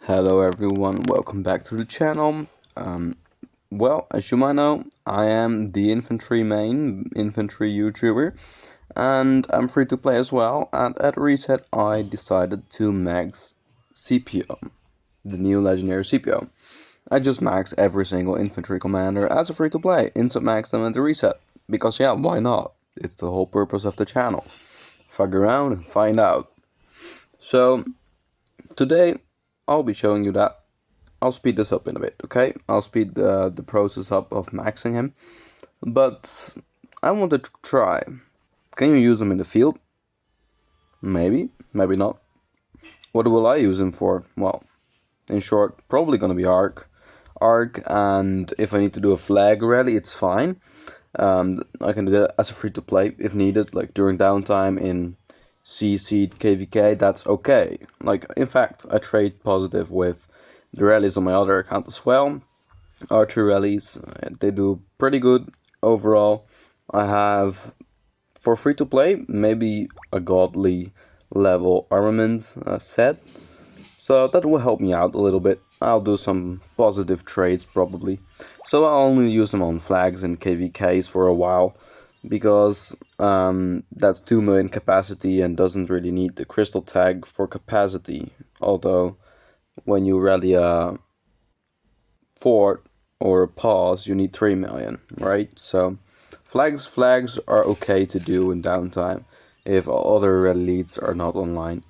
Hello everyone, welcome back to the channel. Well, as you might know, I am the infantry YouTuber, and I'm free to play as well. And at reset, I decided to max Scipio, the new legendary Scipio. I just max every single infantry commander as a free to play, instant max them at the reset. Because yeah, why not? It's the whole purpose of the channel. Fuck around and find out. So, today I'll be showing you that. I'll speed this up in a bit, okay? I'll speed the process up of maxing him. But I want to try. Can you use him in the field? Maybe, maybe not. What will I use him for? Well, in short, probably gonna be Arc. Arc, and if I need to do a flag rally, it's fine. I can do that as a free to play if needed, like during downtime in CC KvK, that's okay. Like, in fact, I trade positive with the rallies on my other account as well. Archer rallies, they do pretty good overall. I have, for free to play, maybe a godly level armament set. So that will help me out a little bit. I'll do some positive trades probably. So I'll only use them on flags and KvKs for a while, because that's 2 million capacity and doesn't really need the crystal tag for capacity. Although when you rally a fort or a pause, you need 3 million, right? So flags are okay to do in downtime if other rally leads are not online.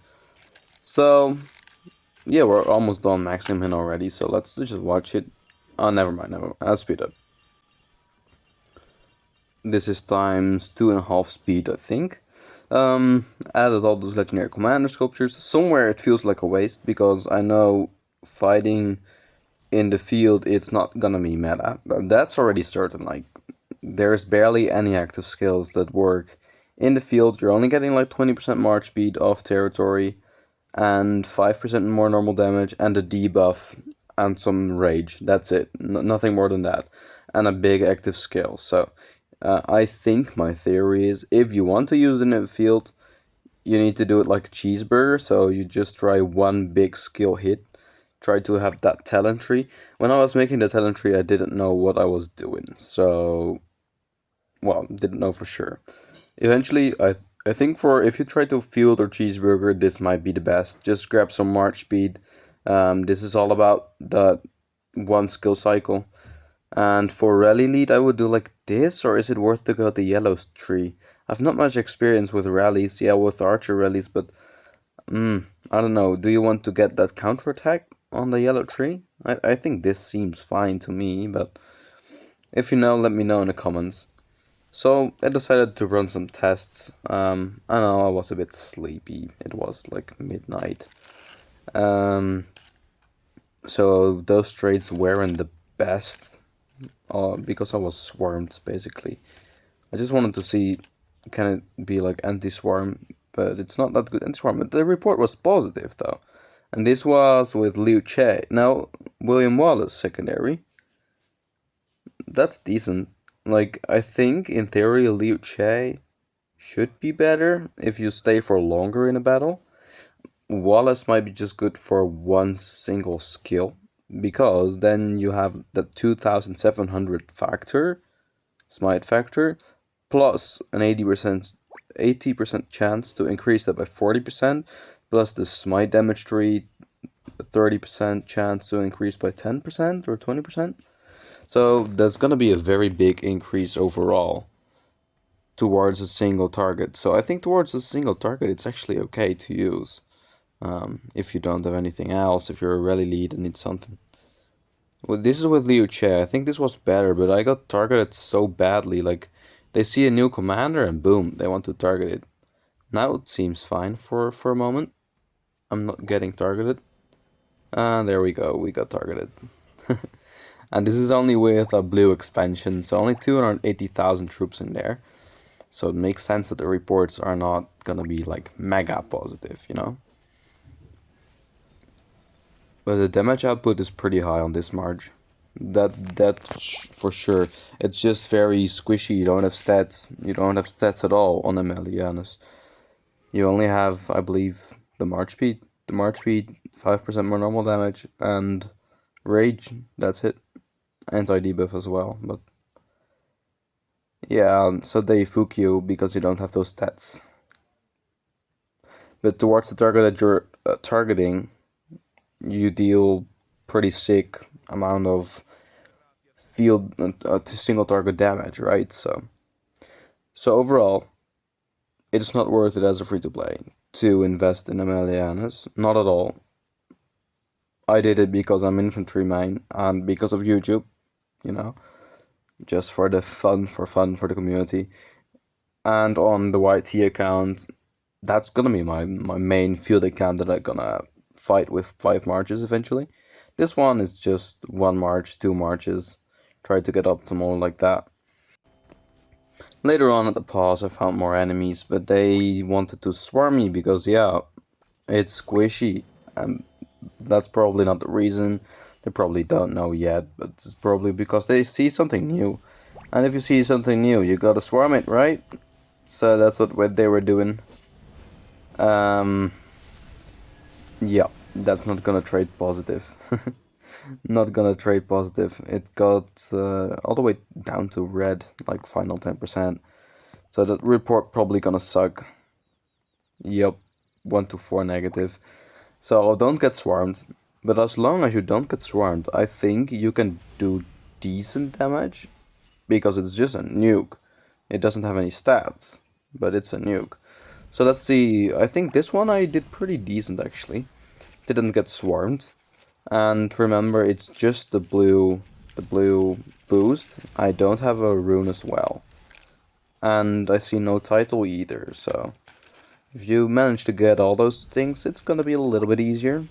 So yeah, we're almost done maxing him already, so let's just watch it. Oh, never mind, I'll speed up. This is times 2.5 speed, I think. Added all those legendary commander sculptures. Somewhere it feels like a waste, because I know fighting in the field it's not gonna be meta. That's already certain. Like, there's barely any active skills that work in the field. You're only getting like 20% march speed off territory, and 5% more normal damage, and a debuff, and some rage. That's it. Nothing more than that. And a big active skill. So, I think my theory is, if you want to use it in the field, you need to do it like a cheeseburger. So you just try one big skill hit. Try to have that talent tree. When I was making the talent tree, I didn't know what I was doing. So, well, didn't know for sure. Eventually, I think for if you try to field or cheeseburger, this might be the best. Just grab some march speed. This is all about the one skill cycle. And for rally lead, I would do like this, or is it worth to go the yellow tree? I've not much experience with rallies, yeah, with archer rallies, but I don't know. Do you want to get that counter attack on the yellow tree? I think this seems fine to me, but if you know, let me know in the comments. So I decided to run some tests. I know I was a bit sleepy. It was like midnight. So those trades weren't the best, because I was swarmed basically. I just wanted to see, can it be like anti-swarm, but it's not that good anti-swarm. But the report was positive though, and this was with Liu Che. Now William Wallace secondary. That's decent. Like, I think in theory Liu Che should be better if you stay for longer in a battle. Wallace might be just good for one single skill, because then you have the 2700 factor, smite factor, plus an 80% chance to increase that by 40%, plus the smite damage tree, 30% chance to increase by 10% or 20%. So that's gonna be a very big increase overall towards a single target. So I think towards a single target, it's actually okay to use. If you don't have anything else, if you're a rally lead and need something. Well, this is with Liu Che. I think this was better, but I got targeted so badly. Like, they see a new commander and boom, they want to target it. Now it seems fine for a moment. I'm not getting targeted. There we go, we got targeted. And this is only with a blue expansion, so only 280,000 troops in there. So it makes sense that the reports are not gonna be like mega positive, you know? But the damage output is pretty high on this March. For sure. It's just very squishy. You don't have stats. You don't have stats at all on Aemilianus. You only have, I believe, the March speed. The March speed 5% more normal damage, and rage, that's it. Anti-debuff as well, but yeah, so they fook you because you don't have those stats. But towards the target that you're targeting, you deal pretty sick amount of field single target damage, right? So overall, it's not worth it as a free-to-play to invest in Aemilianus, not at all. I did it because I'm infantry main and because of YouTube, you know, just for the fun, for the community. And on the YT account, that's gonna be my main field account that I'm gonna fight with 5 marches eventually. This one is just 1 march, 2 marches, try to get optimal like that. Later on at the pause I found more enemies, but they wanted to swarm me because yeah, it's squishy. That's probably not the reason. They probably don't know yet, but it's probably because they see something new. And if you see something new, you gotta swarm it, right? So that's what they were doing. Yeah, that's not gonna trade positive. Not gonna trade positive. It got all the way down to red, like final 10%. So that report probably gonna suck. Yup, 1 to 4 negative. So don't get swarmed. But as long as you don't get swarmed, I think you can do decent damage. Because it's just a nuke. It doesn't have any stats, but it's a nuke. So let's see, I think this one I did pretty decent actually. Didn't get swarmed. And remember, it's just the blue boost. I don't have a rune as well. And I see no title either, so if you manage to get all those things, it's gonna be a little bit easier.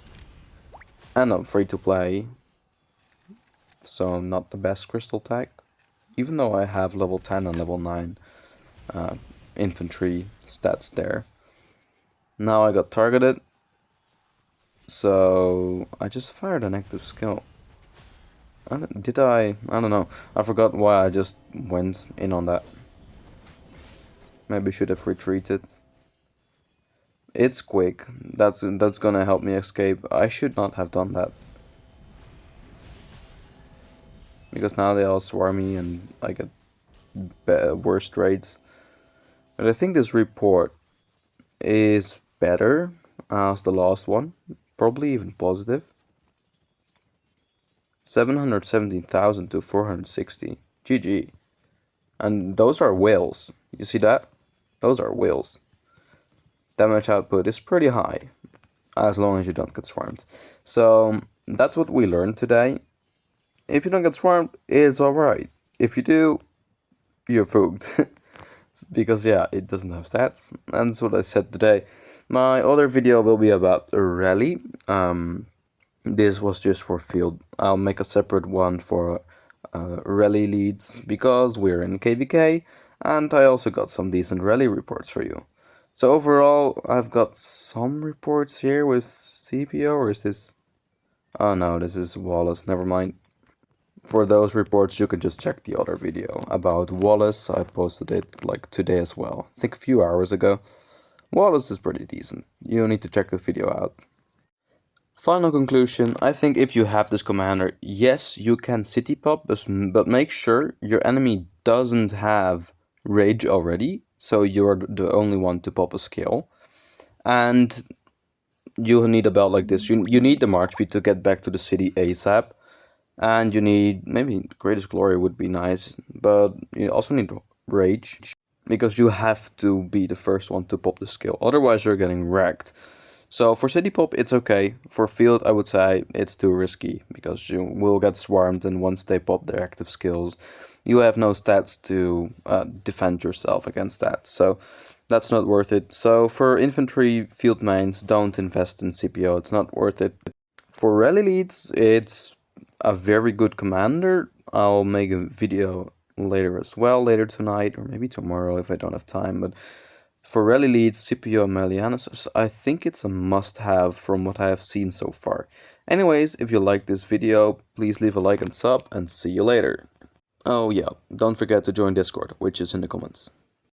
And I'm free to play, so not the best crystal tag. Even though I have level 10 and level 9 infantry stats there. Now I got targeted, so I just fired an active skill. Did I? I don't know. I forgot why I just went in on that. Maybe should have retreated. It's quick. That's gonna help me escape. I should not have done that. Because now they all swarm me and I get worse trades. But I think this report is better as the last one. Probably even positive. 717,000 to 460. GG. And those are whales. You see that? Those are whales. Damage output is pretty high, as long as you don't get swarmed. So that's what we learned today. If you don't get swarmed, it's alright. If you do, you're fooked. Because yeah, it doesn't have stats. And that's what I said today. My other video will be about a rally. This was just for field. I'll make a separate one for rally leads because we're in KvK, and I also got some decent rally reports for you. So overall, I've got some reports here with Scipio, or is this... Oh no, this is Wallace, never mind. For those reports, you can just check the other video about Wallace. I posted it like today as well, I think a few hours ago. Wallace is pretty decent. You need to check the video out. Final conclusion, I think if you have this commander, yes, you can city pop, but make sure your enemy doesn't have rage already, so you're the only one to pop a skill. And you need a belt like this. You need the March speed to get back to the city ASAP. And you need, maybe Greatest Glory would be nice, but you also need rage. Because you have to be the first one to pop the skill, otherwise you're getting wrecked. So for city pop, it's okay. For field, I would say it's too risky, because you will get swarmed, and once they pop their active skills, you have no stats to defend yourself against that. So that's not worth it. So for infantry field mains, don't invest in Scipio. It's not worth it. For rally leads, it's a very good commander. I'll make a video later as well, later tonight, or maybe tomorrow if I don't have time, but for rally leads, Scipio Amelianus, I think it's a must-have from what I have seen so far. Anyways, if you liked this video, please leave a like and sub, and see you later. Oh yeah, don't forget to join Discord, which is in the comments.